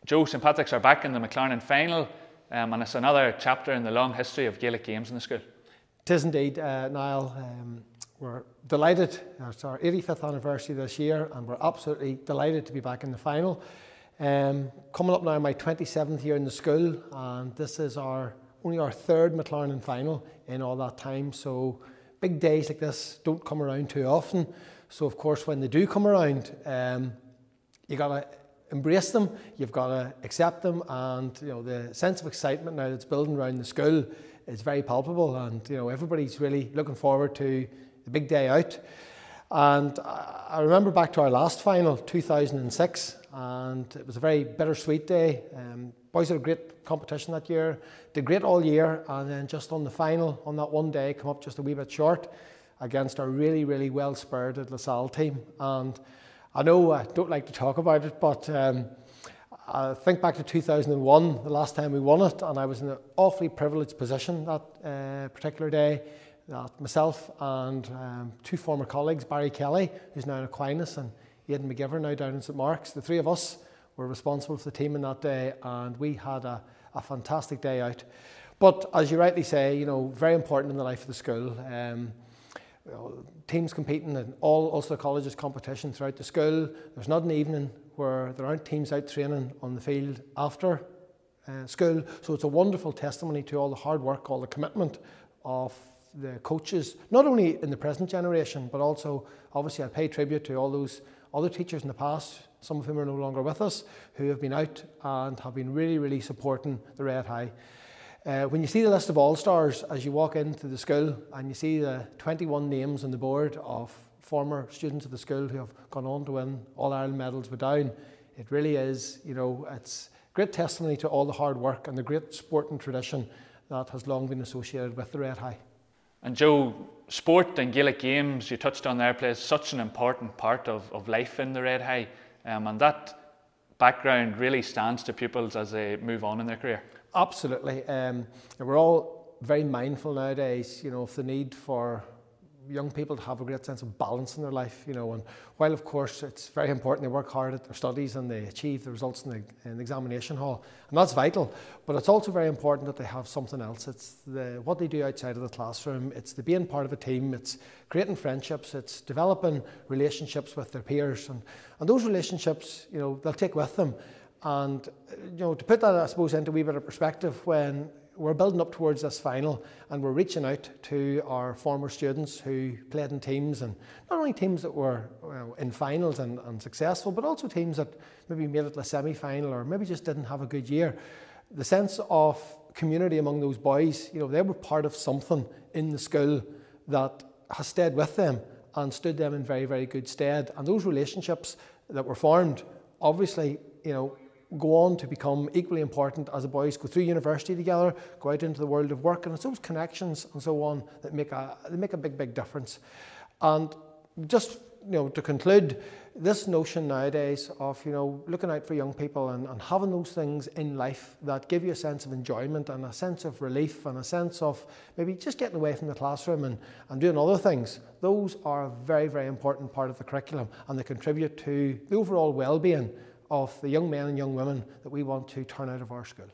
Joe, St Patrick's are back in the MacLarnon final, and it's another chapter in the long history of Gaelic games in the school. It is indeed, Niall. We're delighted. It's our 85th anniversary this year, and we're absolutely delighted to be back in the final. Coming up now, my 27th year in the school, and this is only our third MacLarnon final in all that time. So big days like this don't come around too often. So of course, when they do come around, you gotta embrace them. You've got to accept them, and the sense of excitement now that's building around the school is very palpable. And everybody's really looking forward to the big day out. And I remember back to our last final, 2006, and it was a very bittersweet day. Boys had a great competition that year, did great all year, and then just on the final, on that one day, come up just a wee bit short against a really, really well-spirited LaSalle team. And I know I don't like to talk about it, but I think back to 2001, the last time we won it, and I was in an awfully privileged position that particular day. That myself and two former colleagues, Barry Kelly, who's now in Aquinas, and Aidan McGivern, now down in St Mark's, the three of us were responsible for the team in that day, and we had a fantastic day out. But as you rightly say, very important in the life of the school. Teams competing in all Ulster College's competition throughout the school. There's not an evening where there aren't teams out training on the field after school. So it's a wonderful testimony to all the hard work, all the commitment of the coaches, not only in the present generation, but also, obviously, I pay tribute to all those other teachers in the past, some of whom are no longer with us, who have been out and have been really, really supporting the Red High. When you see the list of All-Stars as you walk into the school, and you see the 21 names on the board of former students of the school who have gone on to win All-Ireland medals with Down, it really is, it's great testimony to all the hard work and the great sporting tradition that has long been associated with the Red High. And Joe, sport and Gaelic games, you touched on there, plays such an important part of life in the Red High, and that background really stands to pupils as they move on in their career. Absolutely. We're all very mindful nowadays, of the need for young people to have a great sense of balance in their life, and while of course it's very important they work hard at their studies and they achieve the results in the examination hall, and that's vital, but it's also very important that they have something else. It's what they do outside of the classroom, it's the being part of a team, it's creating friendships, it's developing relationships with their peers, and those relationships, they'll take with them. And to put that, I suppose, into a wee bit of perspective, when we're building up towards this final and we're reaching out to our former students who played in teams, and not only teams that were in finals and successful, but also teams that maybe made it to a semi-final or maybe just didn't have a good year. The sense of community among those boys, they were part of something in the school that has stayed with them and stood them in very, very good stead. And those relationships that were formed, obviously, go on to become equally important as the boys go through university together, go out into the world of work, and it's those connections and so on that make a big, big difference. And just to conclude, this notion nowadays of looking out for young people and having those things in life that give you a sense of enjoyment and a sense of relief and a sense of maybe just getting away from the classroom and doing other things, those are a very, very important part of the curriculum, and they contribute to the overall well-being of the young men and young women that we want to turn out of our school.